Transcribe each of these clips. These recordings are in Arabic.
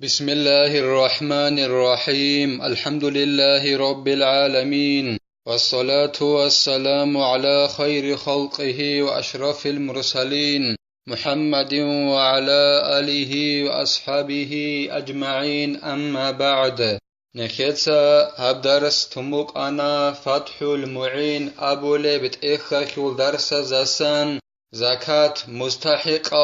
بسم الله الرحمن الرحيم الحمد لله رب العالمين والصلاة والسلام على خير خلقه وأشرف المرسلين محمد وعلى آله وأصحابه أجمعين أما بعد نخيتسا هبدرس تموك أنا فتح المعين أبو لبت إخاكول درس زسان زكاة مستحق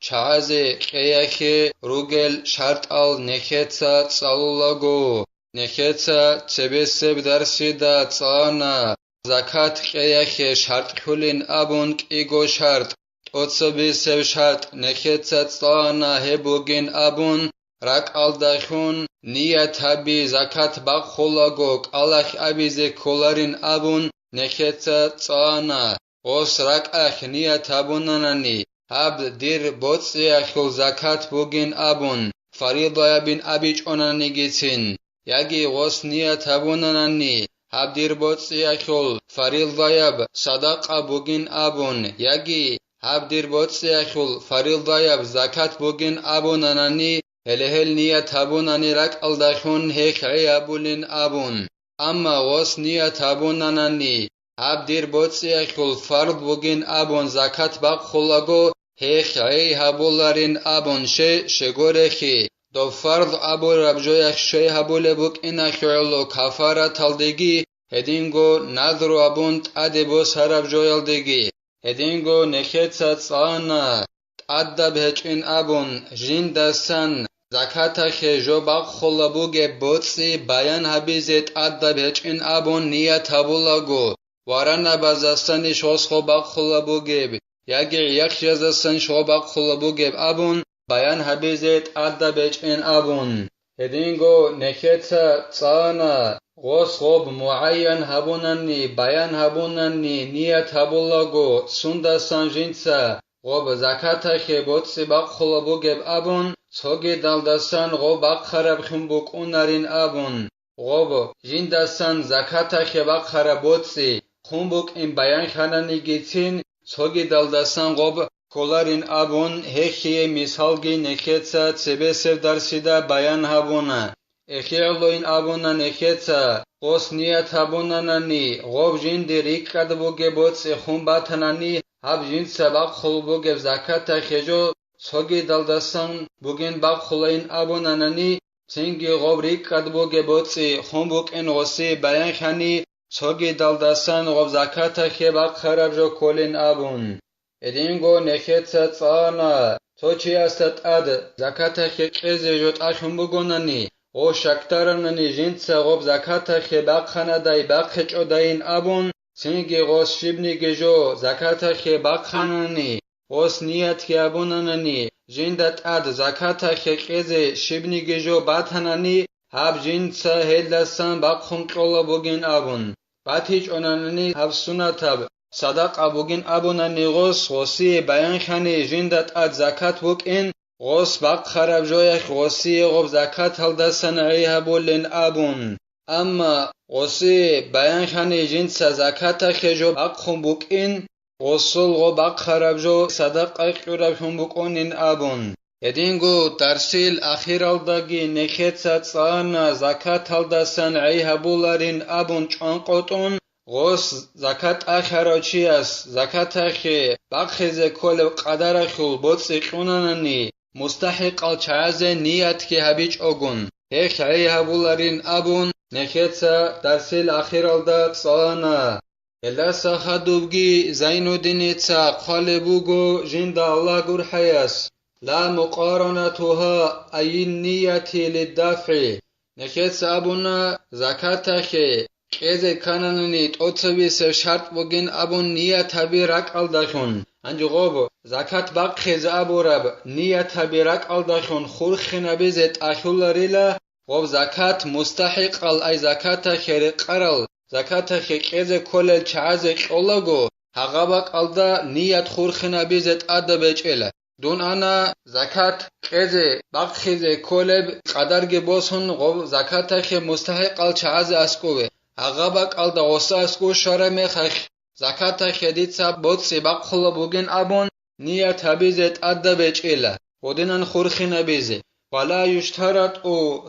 چازه قیاخی روگل شرط آل نخیتسا صلولاگو نخیتسا چبسب درسیدا صانا زکات قیاخی شرط خلین ابونک ایگو شرط اوتسبسب شرط نخیتسا صانا هبوگین ابون رک آلداخون نیت هبی زکات باق خلاگوک آلخ ابیزه کولارین ابون نخیتسا صانا اوس رک اخ نیت ابوننانی عبد دير بوتسي أخل زكاة بوغين أبون فريضة بن أبيج أنانيجيتين يجي غسنية تبونانني عبد دير بوتسي أخل فريضة يب صدقة بوغين أبون يجي عبد دير بوتسي أخل فريضة يب زكاة بوغين أبونانني هلهل نية تبوناني رك الدخون هيك عيابولين أبون أما غسنية تبونانني عبد دير بوتسي أخل فرض بوغين أبون زكاة باق خلاغو هيخ عي هبولارين أبون شغورخي دو فرض أبو ربجويخ شي هبول بوك إنا خيولو كفارة تلدگي هدينگو نذرو أبون تأدبو سربجويل دگي هدينگو نخيتسا تصانا تأدب هچين أبون جين دستان زكاة خيجو باق خلبوغي بوتسي بيان هبيزي تأدب هچين أبون نية هبولاغو ورانا بازستاني شوسخو باق خلبوغي يجي يخجزسن شوباق خلبوغيب أبون بيان هبيزت أدى بيجين أبون هدينغو نخيتسا تصانا غوص غوب معين هبونني بيان هبونني نية هبولاغو سندسان جنسا غوب زكاة خيبوت سباق خلبوغيب أبون صوغي دالدسان غوباق خرب خنبوك أونارين أبون غوب جندسان زكاة خيباق خربوت سي خنبوك إن بيان خاناني جيتين صوغي دالدسان غوب كولارين أبون هيخي مثالگي نخيتسا تسبسف درسيدا بيان هبونا اخيالوين أبونا نخيتسا غوص نيت هبوناناني غوب جندي ريك قدبوغي بوتس خون باتناني هب جند سباق خلبوغي زكاة خيجو صوغي دالدسان بوغين باق خلين أبوناناني سنگي غوب ريك قدبوغي بوتس خون بوك إن غوصي بيان خاني صوغي دالدسان غوب زكاة خيباق خرب جو كولين أبون ادينغو نخيتسا تصانا توچي استت اد زكاة خيقزي جوت أخم بغوناني غو شكترناني جنسا غوب زكاة خيباق خانداي باق خيچو داين أبون سنگي غوص شبني گجو زكاة خيباق خاناني غوص نيت خيابوناناني جندت اد زكاة خيقزي شبني گجو باتناني هاب جنسا هيدلسان باق خنقولا بوغين أبون باتيج أوناناني هاب سنتاب صدق أبوغين أبوناني غوص غوصي بيان خاني جندت اد زكاة بوك إن غوص باق خرب جويخ غوصي غوب زكاة هلدسان عيها بولين أبون أما غوصي بيان خاني جنسا زكاة خيجو باق خون بوك إن غوصل غو باق خرب جو صدق أخيرا خون بوك إن أبون يدينغو ترسيل أخير الدقي نخيتسا تصانا زكاة هلدسان عيها بولارين أبون چانقوتون غوص زكاة آخراچياس زكاة آخي باقخيزي كولب قدر خول بوتسي قوناناني مستحق الچازي نيات كي هبيج اوغون هيك عيها بولارين أبون نخيتسا ترسيل أخير الدا تصانا إلا ساخدوبگي زينو دينيتسا قالبوغو جند الله قر حياس لا مقارنتها أي النية للدافع نخيتسا أبونا زكاة آخي كيزي كانانني توتسبي سر شرط بوغين أبون نية تبي رك الدخون انجو غوب زكاة باق خيز أبو رب نية تبي رك الدخون خورخ نبيزت أخول ريلا غوب زكاة مستحق أي زكاة خير قرل زكاة خير كيزي كولل چعزي قولغو هغابق الدا نية خورخ نبيزت أدبج إلا دون أنا زكاة كيزي باق خيزي كولب قدرگي بوسون غوب زكاة خير مستحق الچعزي أسكوه هغابق الدا غصة أسكو شرمي خيخ زكاة خيديتسا بوتسي باق خلا بوغين أبون نية تبيزت أدبج إلا ودينان خورخي نبيزي ولا يشترط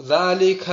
ذلك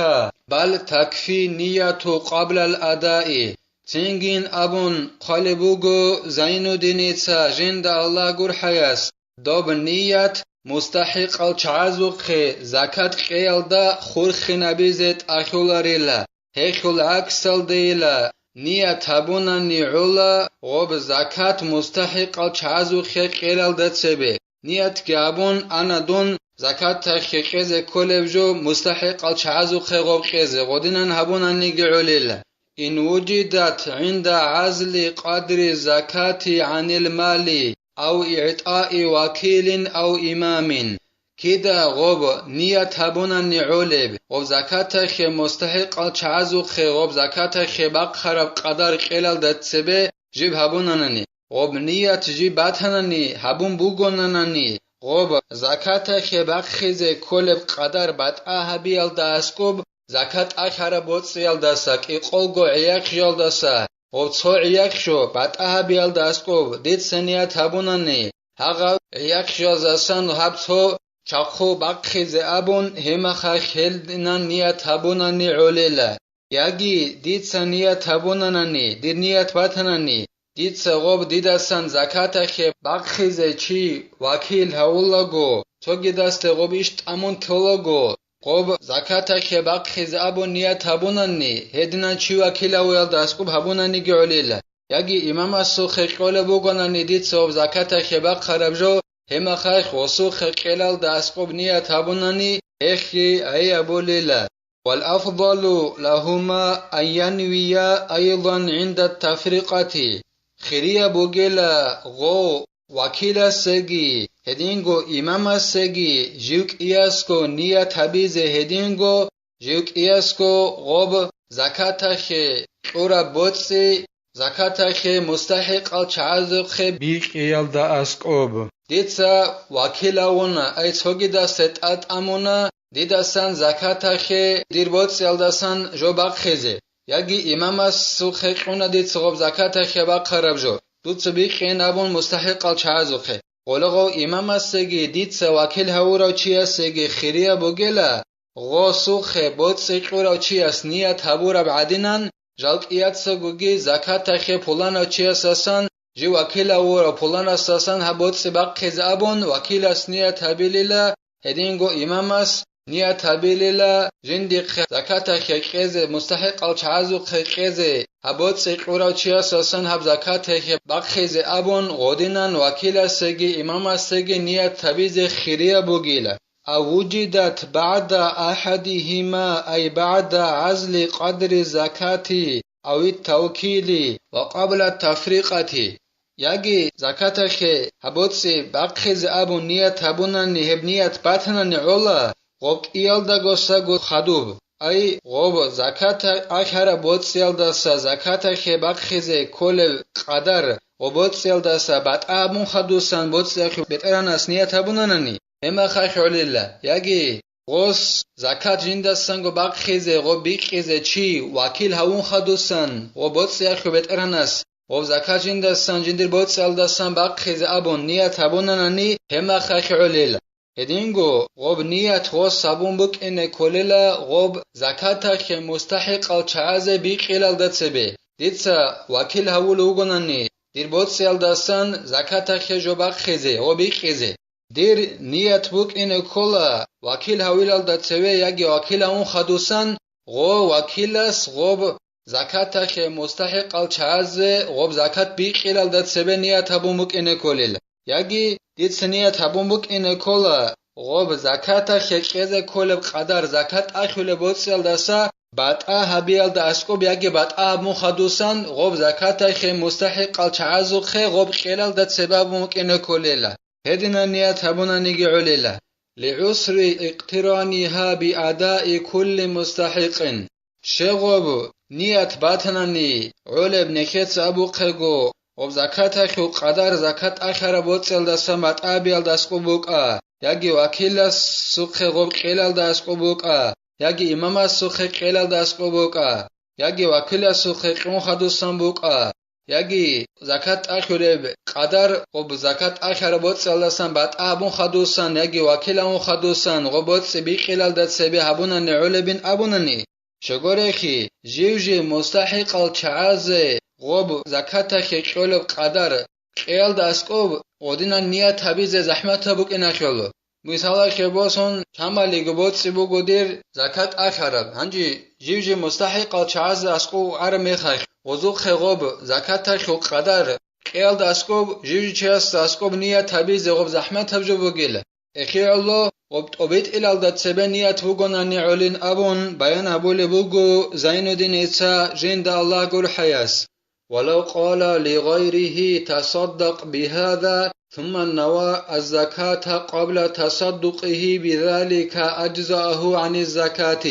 بل تكفي نية قبل الأداء تنجين أبون قلبوغو زين الدين جند الله قر حياس دوب نية مستحق الچعزوخ زكاة قيل دا خورخ نبيزت أخولاريلا هيخول عكسل ديلا نية تابونا نيعولا غوب زكاة مستحق الچعزوخ قيل دا تسبه نية جابون أنا دون زكاة تخيقز كولبجو مستحق الچعزوخ غوب قيزه غودنان هبونا نيجعوليلا إن وجدت عند عزل قدر الزكاة عن المال أو إعطاء وكيل أو إمام كده غوب نية هبونا نعولب غوب زكاة خي مستحق الچعزوخ غوب زكاة خي باق خراب قدر قلال دتسبه جيب هبونا نني غوب نية جيب باتنني هبون بوغونا نني غوب زكاة خي باق خيزه كولب قدر باتآها بيال داسكوب زكاة آخر بوتسيال داسك إقولغو عياق جال داسا غوب تصو عياق شو باتآها بيال داسكوب ديت سنية هبوناني هاغا عياق جال داسان هب تصو چاقو باق خيزه أبون هما خاخيلدنان نية هبوناني عوليلا ياگي ديت سنية هبوناني دير نية باتناني ديت سغوب ديداسان زكاة خي باق خيزه چي وكيل هولغو توگي داست غوب اشت امون تولغو غوب زكاة خي باق خيزه أبون نية هبوناني هدنا چي وكيل هول داسكوب هبوناني گعوليلا ياگي امام السوخ قول بوغناني ديت سغوب زكاة خي باق خرابجو هما خايخ وسوخ قلال داسقوب نية هبوناني اخي اي ابوليلا والافضل لهما ان ينويا ايضا عند التفرقة خيريا بوغيلا غو وكيلا سگي هدينغو امام سگي جيوك اياسكو نية تبيزه هدينغو جيوك اياسكو غوب زكاة خي قورا بوتسي زكاة خي مستحق الچعزق خي بيق ايال دا اسقوب ديتسا وكيلاونا اي توگيدا ستات امونا ديداسان زكاة خي ديربوتس يالداسان جو باق خيزه ياگي امام سوخي قونا ديتس غوب زكاة خي باق خراب جو دوتس بيقين ابون مستحق الچعزق خي غولغو امام سگي ديتسا وكيل هورا چيا سگي خيريا بوگيلا غو سوخي بوتس قورا چياس نيات هبورا بعدينان جالك اياتسا گوگي زكاة خي پولانا چياساسان جي وكيل ورا پولانا ساسان هبوت سباق خزابون وكيل سنية تابيليلا هدينغو امامس نية تابيليلا جندي زكاة خيقز مستحق الچعزو خيقز هبوت سيقورا چيا ساسان هب زكاة خيباق خزابون غودينان وكيل سگي امامس سگي نية تابيز خيريا بوگيلا أو وجدت بعد أحدهما أي بعد عزل قدر الزكاة أو التوكيل وقبل التفرقة ياگي زكاة خي هبوتسي باقخز أبو نية هبوناني هب نية باتناني عولا غوك إيال دا غوصا خدوب أي غوب زكاة آخر بوتسيال داسا زكاة خي باقخز كل قدر وبوتسيال داسا بات أبون خدوسان بوتسيال خي بتراناس نية هبوناني هما خاخ عليلا ياگي غوص زكاة جندسان غو باقخز غو بيقخز چي وكيل هون خدوسان وبوتسيال خي بتراناس غوب زكاة جندسان جندر بوتس الدسان باق خيز أبون نية هبوناني هما خاخ عليلا هدينغو غوب نية غوص صابون بك إن كوليلا غوب زكاة خي مستحق الچعازة بيق إلال دتسبه ديتسا وكيل هول وغناني دير بوتس الدسان زكاة خي جو باق خيزه غوب بيق خيزه دير نية بك إن كولا وكيل هول دتسبه ياگي وكيل هون خدوسان غو وكيلس غوب زكاة خي مستحق الچعازة غوب زكاة بيق إلال دتسبه نية هبومك إن كوليلا ياگي ديت نية هبومك إن كولا غوب زكاة خي قيزة كولب قدر زكاة أخول بوتسيال دسا باتآ هبيال داسكوب ياگي باتآ هبون خدوسان غوب زكاة خي مستحق الچعازو خي غوب قيلال دتسبه بومك إن كوليلا هدنا نية هبونا نيجي عليلا لعسر اقترانها بأداء كل مستحق شغوب نية باتناني علب نكيت أبو قيقو وب زكاة خو قدر زكاة آخر بوتسل دسمت آبيال داسقو بوكا ياگي وكيل سوخ غوب قيلال داسقو بوكا ياگي امام سوخ قيلال داسقو بوكا ياگي وكيل سوخ قون خدوسان بوكا яги закат ахуреб qaдар qоб закат ахара боцаласан бат абун хадусан яги вакилам хадусан qобоц биқилал датсебе хабунан улебин абунани шогорехи живжи мустахиқал чаазе qоб заката хеқолоб qaдар qel дасqоб одинан ният табизе захмата букинахоло мисала хебосон чамали гобоц бугодир закат ахараб ханжи живжи мустахиқал чаазе асқу ар мехах وزوق خغوب زکات خو قدر قیل داسکوب جیجی چاست داسکوب نیت تبیز غوب زحمت تبجو بگیل اخی الله غوب توبیت الال داد سبه نیت بگونانی علین ابون بیان ابول بگو زین الدین ایسا جند الله گل حیاس ولو قال لغيره تصدق بهذا ثم نوى الزكاة قبل تصدقه بذلك أجزأه عن الزكاة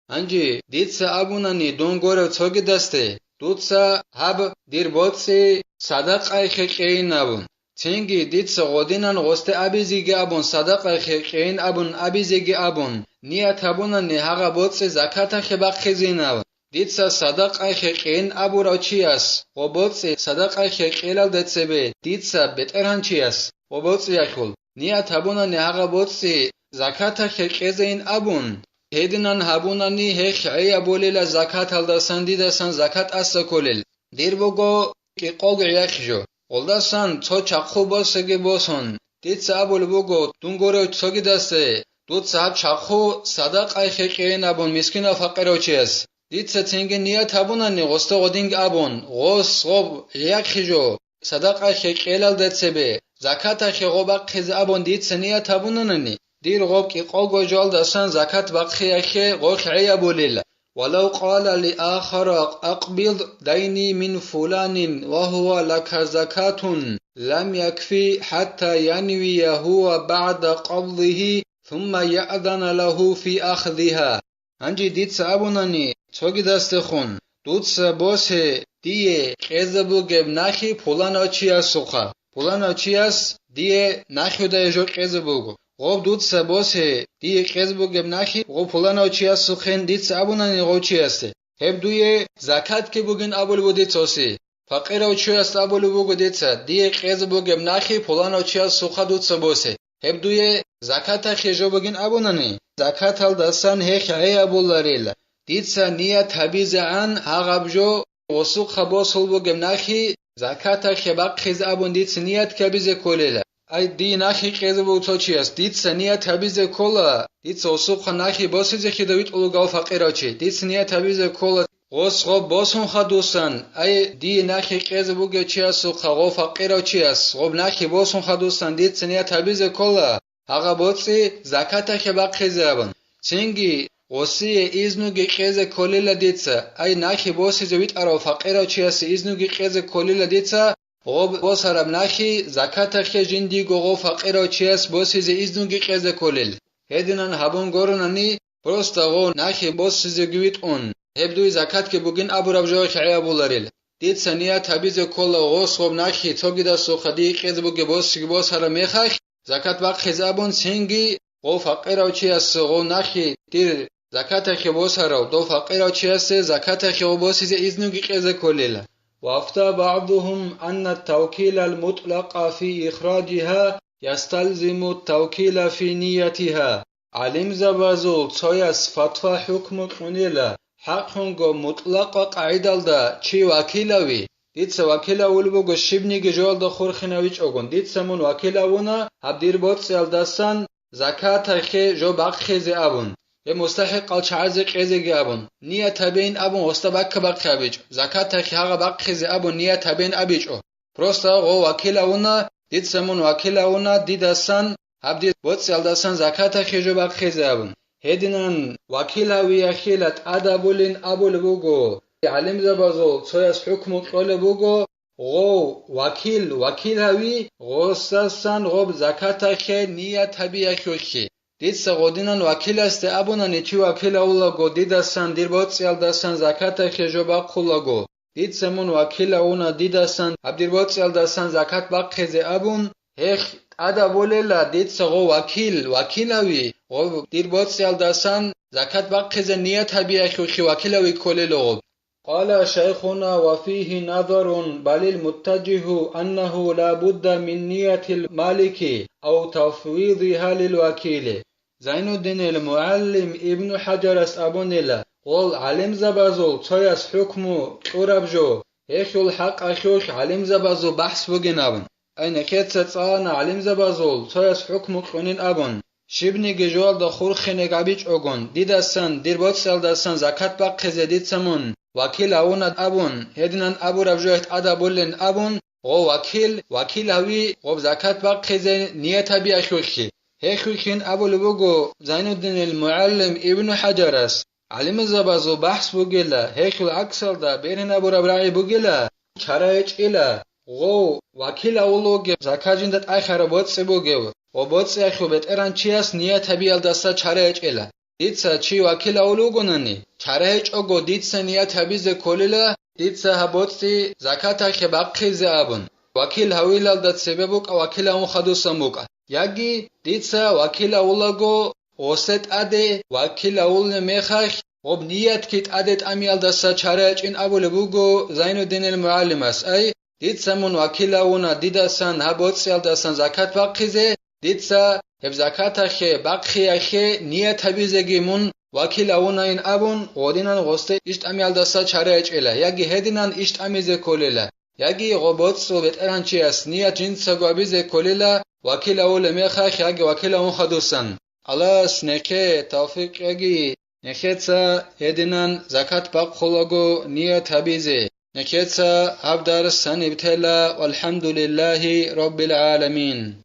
انجی دیتسا ابونانی دون گورو توگی دسته دوتسا هب دیر بوتسی صدقه خیقین ابون تینگی دیتسا غودینان غسته ابیزیگی ابون صدقه خیقین ابون ابیزیگی ابون نیت ابونان نیحاقا بوتسی زکات خبق خیزین ابون دیتسا صدقه خیقین ابو را چی است و بوتسی صدقه خیقیلال دتسبه دیتسا بترهن چی است و بوتسی یخول نیت ابونان نیحاقا بوتسی زکات خیقیزین ابون هدنان هبونانی هخ عیا بولیل زکات الدسان دیدسان زکات اسکولل دیر بگو کی قوگ یخجو اولدسان تو چاخو باسگی باسون دید سابول بگو دونگورو توگی دسته دود صاحب چاخو صدق ای خیقین ابون مسکین فقیرو چیز دید ستنگی نیت هبونانی غسته غدینگ ابون غس غب یخجو صدق ای خیقیلال دتسبه زکات خیقوبق خیز ابون دید سنیت هبونانی دیر غوب کی قوگو جال دستان زکات بقی اخی غوخ عیا بولیل ولو قال لآخر أقبض ديني من فلان وهو لك زكاة لم يكفي حتى ينوي هو بعد قبضه ثم يأذن له في أخذها انجی دید سابونانی توگی دست خون دود بوسه دیه قیزبو گب نخی پولان آچیاس سوخا پولان آچیاس دیه نخی ده جو قیزبو غوب دود سباسه دی قزبو گب نخی غوب پولان آچیاس سوخن دید سابونانی غو چیاسته هب دوی زکات که بگین ابول بودی توسی فقیر آچیاس ابول بودی تا دی قزبو گب نخی پولان آچیاس سوخا دود سباسه هب دوی زکات خیجو بگین ابونانی زکات هل دستان هی خیه ابولاریل دید سا نیت تبیز عن هغبجو وسوق خباس هل بگم نخی زکات خبق خیز ابون دید سا نیت کبیز کولیل ای دی نخی قیزه بو تو چی است دید سنیه تبیز کولا دید سوسوق نخی باسیزه که دوید اولگاو فقیرا چی دید سنیه تبیز کولا غوص غوب باسون خدوستن ای دی نخی قیزه بو چی است سوق غو فقیرا چی است غوب نخی باسون خدوستن دید سنیه تبیز کولا هغه بوسی زکات خبق خیزه ابن چنگی غوسی ایزنوگی قیزه کولیل دیدسا ای نخی باسیزه وید ارو فقیرا چی است ایزنوگی قیزه کولیل دیدسا غوب باسرم نخی زکات خی جندی گو فقیرا چیس باسیز ایزنوگی قیزه کولیل هدینان هبون گورنانی پروستا غو نخی باسیز گویت اون هبدوی زکات که بگین ابو ربجوی خیه بولارل دید سنیه تبیز کل غوص غوب نخی توگی دا سوخدی قیز بگی باسیگی باسر میخخ زکات باق خیزابون سنگی غو فقیرا چیس غو نخی دیر زکات خی باسر دو فقیرا چیس زکات خی باسیز ایزنوگی قیزه کولیل وأفتى بعضهم أن التوكيل المطلق في إخراجها يستلزم التوكيل في نيتها علم زبازول تويس فتوى حكم قنيلة حقنغو مطلق قاعدة دا چي وكيلوي ديتس وكيلا ولبوغو شبني جوال دا خورخنويچ اوغن ديتس من وكيلاونا عبدير بوتس يلدستان زكاة خي جو بقخيزي أبون مستحق الشعز قيزي أبون نية تبين أبون وستبك بقخابيج زكاة خي هغا بقخيزي أبون نية تبين أبيج او پروستا غو وكيلاونا ديتس من وكيلاونا ديدسان عبدير بوتس يلدستان زكاة خي جو بقخيزي أبون هدنان وكيلاوي خيلت أدبولين أبول بوغو علم زبازو تويس حكم قول بوغو غو وكيل هاوي غو ساسان غوب زكاة خي نية تبيه خوخي ديتس غودينان وكيل است ابونا نيچي وكيل اولاغو ديدسان ديربوتس يلدسان زكاة خي جو باقولاغو ديتس من وكيل اونا ديدسان عبديربوتس يلدسان زكاة باقخيزي ابون هخ ادا بوليلا ديتس غو وكيل هاوي غو ديربوتس يلدسان زكاة باقخيزي نية تبيه خوخي وكيل هاوي كوليلو قال شيخنا وفيه نظر بل المتجه أنه لا بد من نية المالك أو تفويضها للوكيل. زين الدين المعلم ابن حجر أبونيلا قول علم زبازول تياس حكمو قربجو هيشول حق أشوش علم زبازو بحث بجنابن أين كتت أنا علم زبازول تياس حكمو قنين أبون شبني جوال دخول خنق عبيج أغن ديدسان ديربوت سالدسان زكاة بقى ديد سمون وكيل أوند أبون هدنان أبو ربجوهت أدا بولن أبون غو وكيل هوي غو زكاة بقى نية بي أشوشي هيخوشين أبو لبوغو زين الدين المعلم ابن حجرس علم زبازو بحث بوغيلا هيخل أكسل دا بيرهن أبو ربرعي بوغيلا چرايج إلا غو وكيل أولوغ زكاة جندت آخر بوتس بوغيو وبوتس أخو بتران چياس نية تبيال دستا چرايج إلا ديتسا چي وكيل أولوغونني چرايج أغو ديتسا نية تبيز كوليلا ديتسا هبوتسي زكاة أخي باقي زابون وكيل هويلال دات سببوك وكيل أمو خدو سموك ياجي ديتسا وكيل أولغو وست أدي وكيل أول ميخاش وب نيت كيت أدت أميال دستا چرايج إن أبو لبوغو زين الدين المعلم أي ديتسا من وكيل أونا ديدسان هبوتسيال دسان زكاة باقي ديتسا هب زكاة أخي باقي أخي نية تبيزگي من وكيل أونا إن أبون غودينان غسته إشت أميال دستا چرايج إلا ياجي هدينان إشت أميزه كوليلا ياجي غوبوتسو بتران چياس نية جنسا غوبيزه كوليلا وكيل أول ميخاش ياجي وكيل أون خدوسن الله سنكه توفيق ياجي نكتسا هدينان زكاة باقخلوغو نية تبيزه نكتسا عبدالرسان ابتلا والحمد لله رب العالمين.